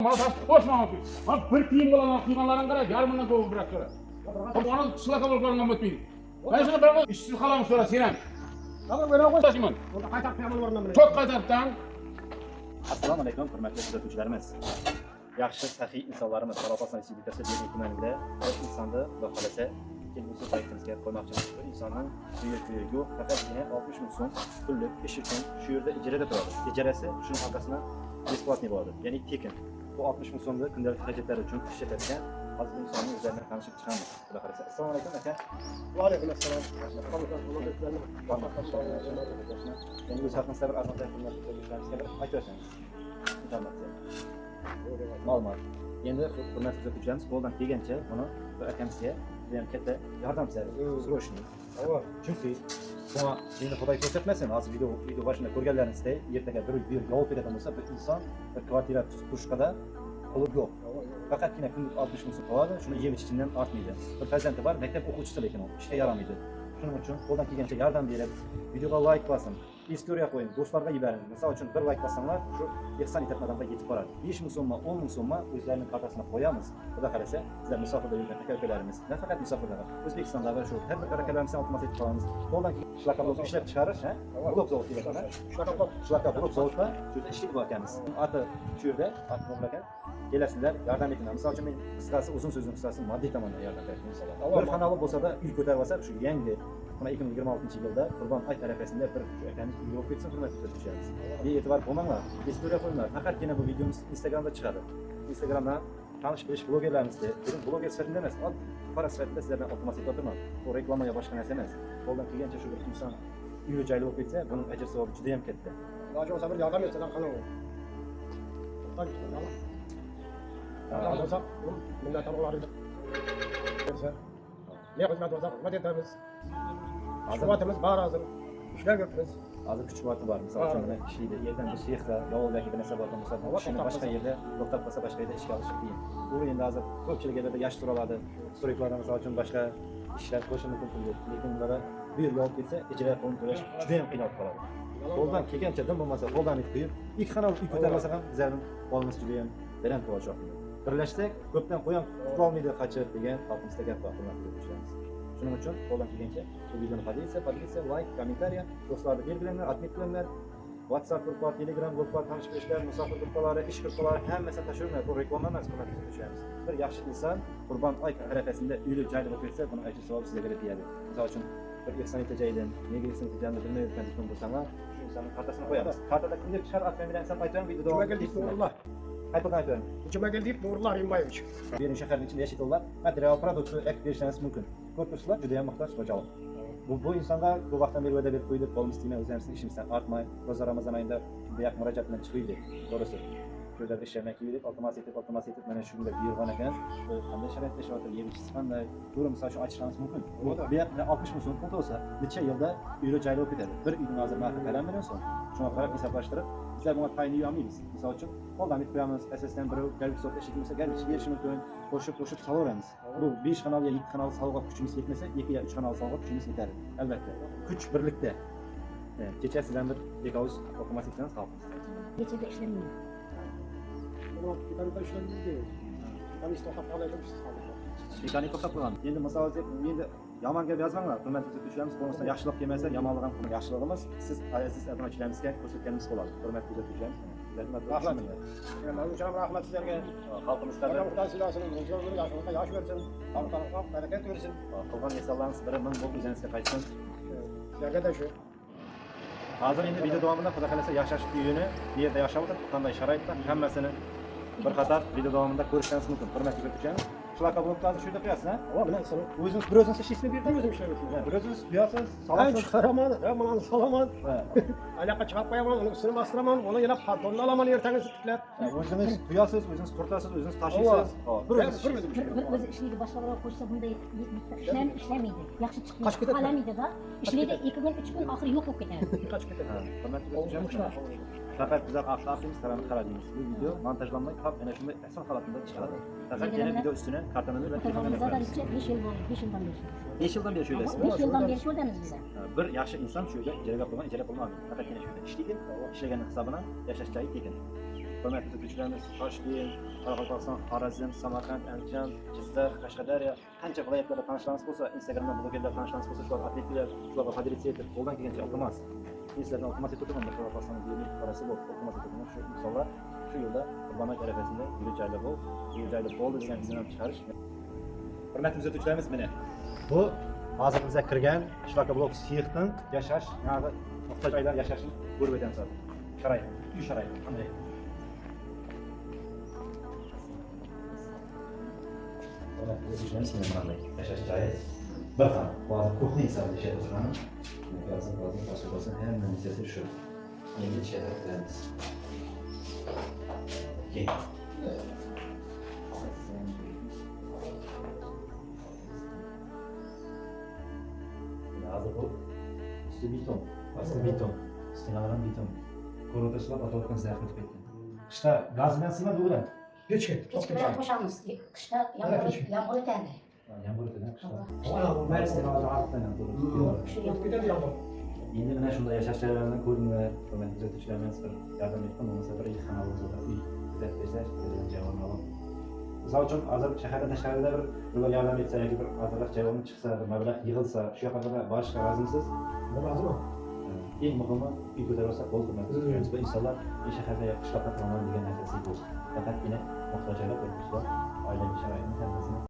Malzat koşma abi. Abi bir kıyım olan kıymaların kadar yarımından kovup bırak sonra. Onu sılaka bulgarından ötmeyin. Ben sana bırakma işsiz kalamı sonra Sinan. Tamam böyle koy. Taşımın. Onda kaytak piyamın var mı? Çok kaytarttan. Assalomu alaykum, hurmatli kuzatuvchilarimiz. Yaxshi, saxiy insonlarimiz Farofat respublikasi Beliy tumanida bir insonni Xudo xolasa kelgusi paytimizga qo'ymoqchimiz. Bir insonning uyi yo'q, faqatgina 60 ming so'm pullik ish uchun shu yerda ijarada turadi. Ijarasi shuning orqasida besplatniy bo'ladi, ya'ni tekin. Bu 60 ming so'mni kundalik xarajatlar uchun ishlatadigan hozir insonning o'zlaridan tanishib chiqamiz. Xudo xolasa. Assalomu alaykum aka. Va alaykum assalom. Endi o'z haqingizda bir azob qilmoqchilaringizni bir aytsangiz. Ma'lumot. Endi hurmatli kuzatuvchilarimiz qo'ldan kelgancha buni bir akamizga juda ham katta yordam beramiz. Srochniy. Chunki buni endi Xudoy ko'rsatmasin, hozir video boshida ko'rganlaringizdek, ertaga bir yol beradigan bo'lsa, bir inson bir kvartira turishqada puli yo'q. Faqatgina kunlik 60 ming so'm oladi, shuni yeb ichishdan ortmaydi. Bir farzandi bor, maktab o'quvchisi lekin u ishga yaramaydi. Shuning uchun qo'ldan kelgancha yordam berib, videoga like bosin, istoriya qo'ying, do'stlarga yuboring. Misol uchun bir like bossanglar, shu ehson etadiganlarga yetib boradi. 5 ming so'mmi, 10 ming so'mmi o'zlarining kartasına qo'yamiz. Xudo xolasa, sizlar musofirda yurgan aka-ukalarimiz, nafaqat musofirlar, O'zbekistonda va shu har bir aka-ukalarimizni iltimos etib qolamiz. Qo'ldan shlaka blok ishlab chiqarish, blok zavod deyapman. Shlaka blok zavodda shu ishlik bor ekanmiz. Ati shu yerda, ati mamlakat kelasizlar, yordam etinglar. Misol uchun men qisqasi uzun so'zning qisqasi moddiy tomondan yordam berishni inshaalloh. Bir kanali bo'lsa-da uy ko'tarib olsa, shu yangi mana 2026-yilda Qurbon hayit arafasida bir akamiz uy olib ketsin, hurmatli kuzatuvchilarimiz. E'tibor bo'lmanglar, istoriya qo'yinglar. Faqatgina bu videomiz Instagramda chiqadi. Instagramdan tanish bilish blogerlarimizda, men bloger sifatida emas, qora sifatida sizlardan iltimos etib o'tiraman. Bu reklama yo boshqa narsa emas. Qo'ldan kelgancha shu bir inson uyli joyli olib ketsa, buning ajr savobi juda ham katta. Iloji bo'lsa bir yordam etsalar qanaqa bo'ladi? Yordam bo'lsa, minnatdorlar edi. Ne xizmat bo'lsa xizmat etamiz. Quvvatimiz bor hozir. Ishlayapmiz. Hozir kuch quvvati bor. Misol uchun mana ishlaydi. Yerdan bu sexda, yo'ldagi bir narsa bor bo'lsa, ishini boshqa yerda to'xtab qolsa, boshqa yerda ishga olishi qiyin. Bu endi hozir ko'pchilik yerda yosh turoladi. Storiklari misol uchun boshqa ishlar qo'yishi mumkin bo'ladi. Lekin ular bir yo'l olib ketsa, ijro qilib to'lash juda ham qiyin qoladi. Qo'ldan kelgancha dim bo'lmasa, qo'ldan qo'yib, ikki xonali uy ko'tarmasa ham bizlarning qo'limiz juda ham baland bo'ladi. Birlashsak, ko'pdan qo'yan qutulolmaydi qochib degan xalqimizda gap bor, hurmatli do'stlarimiz. Shuning uchun qo'ldan kelgancha bu videoni pozitsiya, like, kommentariya, do'stlarga belgilanglar, admin qilinglar. WhatsApp guruhi, Telegram guruhi, tanish bilishlar, musofir guruhlari, ish guruhlari hammasini tashiringlar. Bu reklama emas, hurmatli do'stlarimiz. Bir yaxshi inson Qurbon hayit arafasida uyli joyda bo'lib ketsa, buni ajr savobi sizlarga tegadi. Misol uchun bir ehson etajaydan, nega ehson etajayni bilmayotgan bo'lsanglar, shu insonning kartasini qo'yamiz. Kartada kimdir chiqar atmaydigan inson aytgan video davom Nurullah. Qaytadan aytaman. Uçuma geldik Nurullah Rimbayevich. Benim shaharning ichida yashaydilar. Material produkti ekib berishingiz mumkin. Ko'rib turibsizlar, juda ham muhtoj xo'jalik. Bu insonga bu vaqtdan beri va'da berib qo'ydik, qo'limiz tegmay, o'zimizning ishimizdan ortmay, ro'za Ramazon oyida shunday murojaat bilan chiqdik. To'g'risi. Shu yerda ishlamay keldik, iltimos etib mana shunday buyurgan ekan. Qanday sharoitda yashayapti, yeyishimiz qanday, to'g'ri misol uchun aytishimiz mumkin. Bu yoqda 60 ming so'm pul bo'lsa, necha yilda uyli joyli bo'lib ketadi. Bir uyning hozir narxi qalam million so'm. Shuna qarab hisoblashtirib, bizlar bunga tayinli olmaymiz. Misol uchun qo'ldan bitib qo'yamiz, SSdan biri garib so'rta eshik bo'lsa, garib berish mumkin. Qo'shib salaveramiz. Bu 5 kanal yo 2 kanal salg'oq kuchimiz yetmasa, 2 yo 3 kanal salg'oq kuchimiz yetadi. Albatta. Kuch birlikda. Kecha sizdan bir bekovuz iltimos etsangiz xalqimiz. Kechada ishlamayman. Bunu bir işlemimiz değil. Ben istoqat alayımız. Mekanik to'xtab qo'yamiz. Endi misol uchun endi yomon gap yozmanglar. Hurmatli kuzatuvchilarimiz, bonusdan yaxshilik kelmasa, yomonlik ham qilmang. Yaxshiligimiz siz aziz adomatchilarimizga ko'rsatganimiz bo'ladi. Hurmatli kuzatuvchilarimiz. Rahmat. Ben uçaram rahmet sizlerge. Xalqimiz Allah qadar muhtaç silahsının huzurunu yaşamında yaş versin. Halklarına bereket versin. qilgan insonlarimiz biri ming bo'lib o'zingizga qaytsin. Sizlerge de şu. Hozir endi video davomida Xudo xolasa yashash uyini, bu yerda yashab o'tirib, qanday sharoitda hammasini bir qator video davomida ko'rishingiz mumkin. Hurmatli kuzatuvchilarimiz, shunaqa bo'libdi shu yerda qo'yasizlar. Ama ben sana O'zingiz bir o'zingiz ishlaysiz bu yerda? özüm işlemesin. Bir o'zingiz qo'yasiz, Ben salasiz. çıkaramam, ben bunu salamam. Alaka çıkıp koyamam, onun üstünü bastıramam. Onu yine pantolonu alamam erteniz tutlar. O'zingiz qo'yasiz, o'zingiz qurtasiz, o'zingiz tashiysiz. Bir Ben o'zingiz görmedim şey. O'zi ishlaydi, boshqalarga qo'shsa bunday ishlamaydi. Yaxshi Qochib chiqmaydi, ketadi. qalamaydi da. Ishlaydi 2 kun, 3 kun, oxiri yo'q bo'lib ketadi. Kaç gitti. Hurmatli kuzatuvchilarimiz, faqat bizlar aqlimiz tarafini qaradingiz. Bu video montajlanmay qolib, ana shunday asl holatida chiqadi. Faqat yana video ustiga kartani va telefonini qo'yamiz. 5 yil bo'ldi, 5 yildan beri. 5 yildan beri shu yerda. 5 yildan beri sho'rdamiz biz. Bir yaxshi inson shu yerda ijaraga qo'ygan, ijara qilmaydi. Faqatgina shu yerda ishlaydi, ishlagan hisobidan yashash joyi tekin. hurmatli kuzatuvchilarimiz, Toshkent, Qoraqalpog'iston, Xorazm, Samarqand, Andijon, Jizzax, Qashqadaryo qancha viloyatlarda tanishlarimiz bo'lsa, Instagramda blogerlar tanishlarimiz bo'lsa, shularga atletlar, shularga qadriyat etib, qo'ldan kelgancha iltimos. Sizlardan iltimos etib o'taman, Qoraqalpog'istonning yillik qarasi bor, iltimos etib o'taman. Shu misollar shu yo'lda Qurbonbek arafasida yurib joylar bo'l, yurib joylar bo'ldi degan izlanib chiqarish. Hurmatli kuzatuvchilarimiz, mana bu hozir bizga kirgan Shlaka blok siyexdan yashash, ya'ni muhtoj aylar yashashini ko'rib o'tamiz hozir. Sharoit, uy sharoiti qanday? Kuzatuvchilarimiz mana bunday yashash joyi. Bir xil, hozir kuxni hisobida yashab turamiz. Hozir tasavvurlasin, hamma narsasi shu. Endi ichida turamiz. Okey. Hozir bu üstü beton, pastı beton, stinalar ham beton. Ko'rotasilar o'tayotgan zaxmat ketdi. Qishda gaz bilan sima bo'ladi. Hech kim. Kechqurun qo'shamiz. Qishda yomg'ir o'tadi. Yomg'ir o'tadi qishda. Mana bu Stinalar ortdan ham bo'ladi. ketadi yomg'ir. Endi mana shunday yashash joylaridan ko'ringlar, hurmatli kuzatuvchilarimiz, bir yordam etib, bo'lmasa bir xona bo'lsa, uy kuzatib javobni olib. Misol uchun hozir shaharda tashqarida bir yordam etsa yoki bir ozroq javobni chiqsa, bir mablag' yig'ilsa, shu yoqqa qadar borishga rozimisiz? Rozimi? Eng muhimi uy ko'tarsa bo'ldi. Bu insonlar shaharda qishloqqa qaraman degan narsasi yo'q. Faqatgina muhtojlar, oilaviy sharoitni hammasi